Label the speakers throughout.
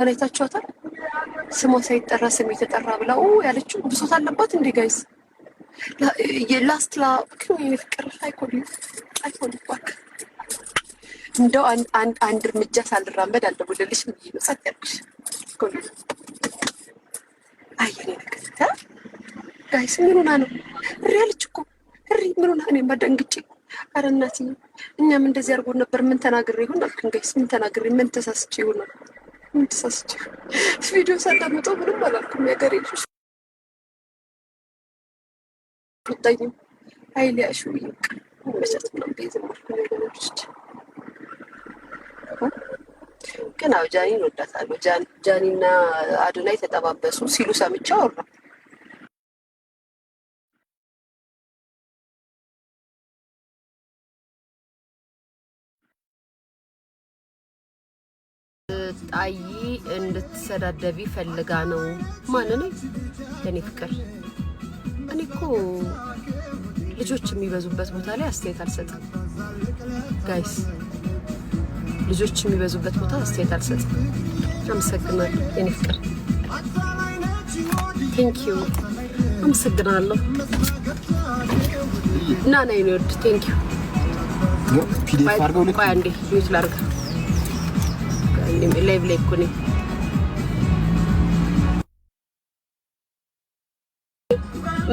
Speaker 1: አይታችኋታል? ስሟ ሳይጠራ ስም የተጠራ ብላው ያለችው ብሶት አለባት እንዴ ጋይስ? የላስት ፍቅር አይኮን ባክ እንደው አንድ እርምጃ ሳልራመድ አልደውልልሽ ብዬ ነው ጸጥ ያልኩሽ። አየኔ ነገር ጋይስ ምን ሆና ነው እሪ ያለች እኮ እሪ ምን ሆና እኔማ ደንግጬ ኧረ እናትዬ እኛም እንደዚህ አድርጎ ነበር ምን ተናግሬ ይሆን አልኩኝ ጋይስ ምን ተናግሬ ምን ተሳስቼ ይሆን ምን ተሳስቼ ቪዲዮ ሳዳምጠው ምንም አላልኩም ያገሬ ልጅ ወጣኝ አይሊያሹ ይቅ መቻት ነው ቤዝማርኩ ነገሮች ግን አው ጃኒን ወዳታለሁ ጃኒና አዶናይ ተጠባበሱ ሲሉ ሰምቻው አወራ ጣይ እንድትሰዳደቢ ፈልጋ ነው ማንኔ ለኔ ፍቅር እኔ እኮ ልጆች የሚበዙበት ቦታ ላይ አስተያየት አልሰጥም ጋይስ ልጆች የሚበዙበት ቦታ አስተያየት አልሰጥም አመሰግናለሁ የኔ ፍቅር ቴንክ ዩ አመሰግናለሁ ና ነይ ነው ቴንክ ዩ ፒዲኤፍ አድርገው ልክ አንዴ ዩዝ ላድርግ ላይቭ ላይ እኮ ነኝ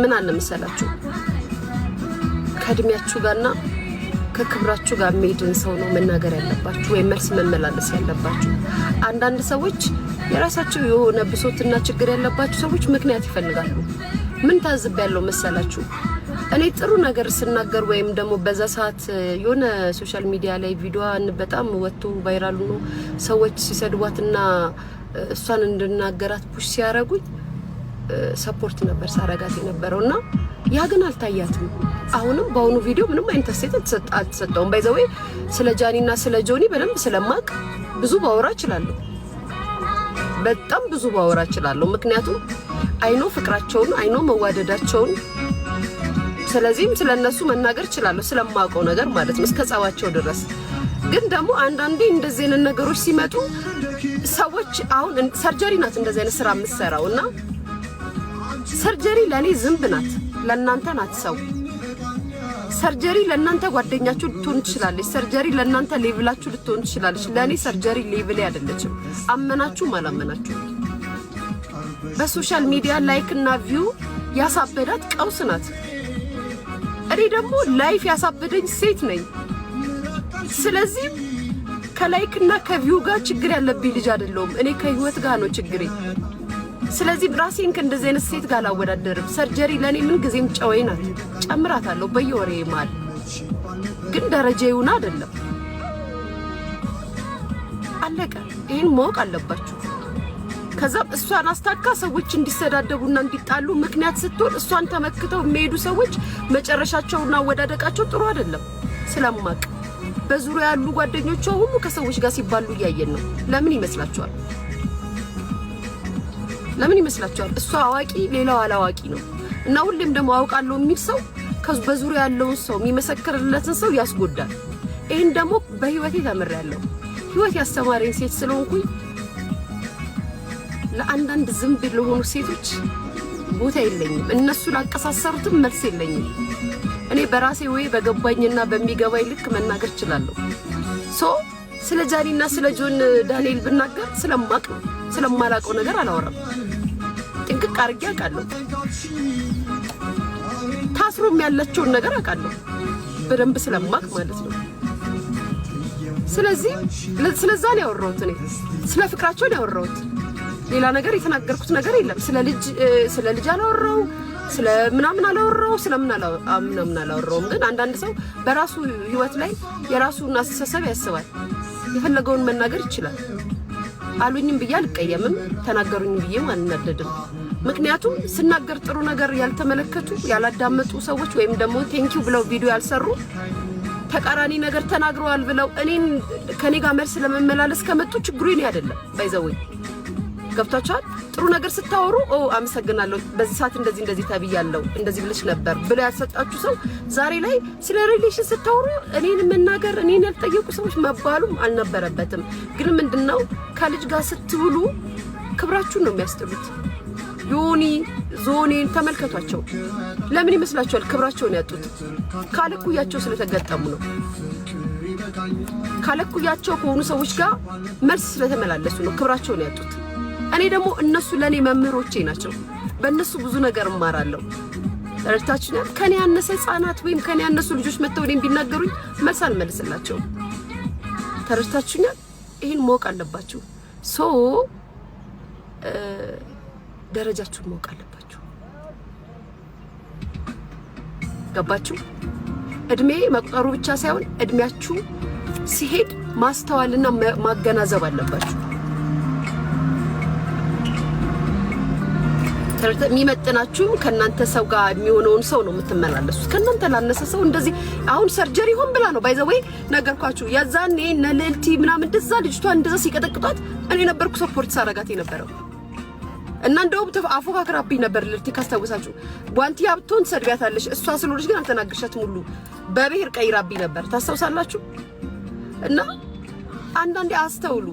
Speaker 1: ምን አለ መሰላችሁ ከእድሜያችሁ ጋርና ከክብራችሁ ጋር የሚሄድን ሰው ነው መናገር ያለባችሁ ወይ መልስ መመላለስ ያለባችሁ አንዳንድ ሰዎች የራሳቸው የሆነ ብሶትና ችግር ያለባችሁ ሰዎች ምክንያት ይፈልጋሉ ምን ታዝብያለሁ መሰላችሁ እኔ ጥሩ ነገር ስናገር ወይም ደግሞ በዛ ሰዓት የሆነ ሶሻል ሚዲያ ላይ ቪዲዮዋን በጣም ወጥቶ ቫይራል ሆኖ ሰዎች ሲሰድቧትና እሷን እንድናገራት ፑሽ ሲያረጉኝ ሰፖርት ነበር ሳረጋት የነበረውና ያ ግን አልታያትም አሁንም በአሁኑ ቪዲዮ ምንም አይነት አስተያየት አልተሰጠውም ባይዘው ስለ ጃኒና ስለ ጆኒ በደንብ ስለማቅ ብዙ ባወራ እችላለሁ በጣም ብዙ ባወራ እችላለሁ ምክንያቱም አይኖ ፍቅራቸውን አይኖ መዋደዳቸውን ስለዚህም ስለነሱ መናገር እችላለሁ ስለማውቀው ነገር ማለት ነው እስከ ጻዋቸው ድረስ ግን ደግሞ አንዳንዴ እንደዚህ አይነት ነገሮች ሲመጡ ሰዎች አሁን ሰርጀሪ ናት እንደዚህ አይነት ስራ የምትሰራውና ሰርጀሪ ለኔ ዝምብ ናት ለእናንተ ናት ሰው ሰርጀሪ ለእናንተ ጓደኛችሁ ልትሆን ትችላለች ሰርጀሪ ለእናንተ ሌቭላችሁ ልትሆን ትችላለች ለኔ ሰርጀሪ ሌቭል አይደለችም አመናችሁም አላመናችሁም በሶሻል ሚዲያ ላይክ እና ቪው ያሳበዳት ቀውስ ናት እኔ ደግሞ ላይፍ ያሳበደኝ ሴት ነኝ ስለዚህ ከላይክ እና ከቪው ጋር ችግር ያለብኝ ልጅ አይደለሁም እኔ ከህይወት ጋር ነው ችግሬ ስለዚህ ብራሴን ከእንደዚህ አይነት ሴት ጋር አላወዳደርም ሰርጀሪ ለኔ ምን ጊዜም ጨዋይ ናት ጨምራታለሁ በየወሬ ማል ግን ደረጃዬውን አይደለም አለቀ ይሄን ማወቅ አለባችሁ ከዛ እሷን አስታካ ሰዎች እንዲሰዳደቡና እንዲጣሉ ምክንያት ስትሆን እሷን ተመክተው የሚሄዱ ሰዎች መጨረሻቸውና ወዳደቃቸው ጥሩ አይደለም ስለማቅ በዙሪያ ያሉ ጓደኞቿ ሁሉ ከሰዎች ጋር ሲባሉ ያያየን ነው ለምን ይመስላችኋል እሷ አዋቂ ሌላው አላዋቂ ነው እና ሁሌም ደግሞ አውቃለሁ የሚል ሰው በዙሪያ ያለው ሰው የሚመሰክርለትን ሰው ያስጎዳል ይሄን ደግሞ በህይወቴ ተምሬያለሁ ህይወት ያስተማረኝ ሴት ስለሆንኩኝ ለአንዳንድ ዝምብ ለሆኑ ሴቶች ቦታ የለኝም እነሱ ላቀሳሰሩትም መልስ የለኝም እኔ በራሴ ወይ በገባኝና በሚገባኝ ልክ መናገር እችላለሁ ስለ ጃኒና ስለ ጆን ዳንኤል ብናገር ስለማቅ ነው ስለማላቀው ነገር አላወራም ጥንቅቅ አርጌ አውቃለሁ ታስሮም ያላቸውን ነገር አውቃለሁ በደንብ ስለማቅ ማለት ነው ስለዚህ ስለዛ ነው ያወራሁት እኔ ስለ ፍቅራቸው ነው ያወራሁት ሌላ ነገር የተናገርኩት ነገር የለም ስለ ልጅ አላወራው ስለ ምናምን አላወራው ስለምን አላወራው ግን አንዳንድ ሰው በራሱ ህይወት ላይ የራሱን አስተሳሰብ ያስባል የፈለገውን መናገር ይችላል አሉኝም ብዬ አልቀየምም ተናገሩኝ ብዬ አልናደድም ምክንያቱም ስናገር ጥሩ ነገር ያልተመለከቱ ያላዳመጡ ሰዎች ወይም ደግሞ ቴንኪው ብለው ቪዲዮ ያልሰሩ ተቃራኒ ነገር ተናግረዋል ብለው እኔን ከኔ ጋር መልስ ለመመላለስ ከመጡ ችግሩ እኔ አይደለም ባይዘው ገብታችኋል? ጥሩ ነገር ስታወሩ አመሰግናለሁ በዚህ ሰዓት እንደዚህ ተብያለሁ እንደዚህ ብለሽ ነበር ብለ ያሰጣችሁ ሰው ዛሬ ላይ ስለ ሪሌሽን ስታወሩ እኔን መናገር እኔን ያልጠየቁ ሰዎች መባሉም አልነበረበትም። ግን ምንድነው ከልጅ ጋር ስትውሉ ክብራችሁን ነው የሚያስጥሉት። ዮኒ ዞኔን ተመልከቷቸው። ለምን ይመስላችኋል ክብራቸውን ያጡት? ካለኩያቸው ስለተገጠሙ ነው። ካለኩያቸው ከሆኑ ሰዎች ጋር መልስ ስለተመላለሱ ነው ክብራቸውን ያጡት። እኔ ደግሞ እነሱ ለኔ መምህሮቼ ናቸው። በእነሱ ብዙ ነገር እማራለሁ። ተረድታችሁኛል? ከኔ ያነሰ ህፃናት ወይም ከኔ ያነሱ ልጆች መጥተው እኔን ቢናገሩኝ መልስ አልመልስላቸውም። ተረድታችሁኛል? ይሄን ማወቅ አለባችሁ። ደረጃችሁን ማወቅ አለባችሁ። ገባችሁ? እድሜ መቁጠሩ ብቻ ሳይሆን እድሜያችሁ ሲሄድ ማስተዋልና ማገናዘብ አለባችሁ። የሚመጥናችሁ ከናንተ ሰው ጋር የሚሆነውን ሰው ነው የምትመላለሱት። ከናንተ ላነሰ ሰው እንደዚህ አሁን ሰርጀሪ ሆን ብላ ነው ባይዘወይ ነገርኳችሁ። ያዛኔ ነልልቲ ምናምን እንደዛ ልጅቷ እንደዛ ሲቀጠቅጧት እኔ ነበርኩ ሰፖርት ሳረጋት የነበረው እና እንደውም አፎካክራብኝ ነበር። ልልቲ ካስታውሳችሁ ጓንቲያ ብትሆን ሰድቢያታለሽ፣ እሷ ስለሆነች ግን አልተናገርሻትም ሁሉ በብሔር ቀይራብኝ ነበር። ታስታውሳላችሁ? እና አንዳንዴ አስተውሉ።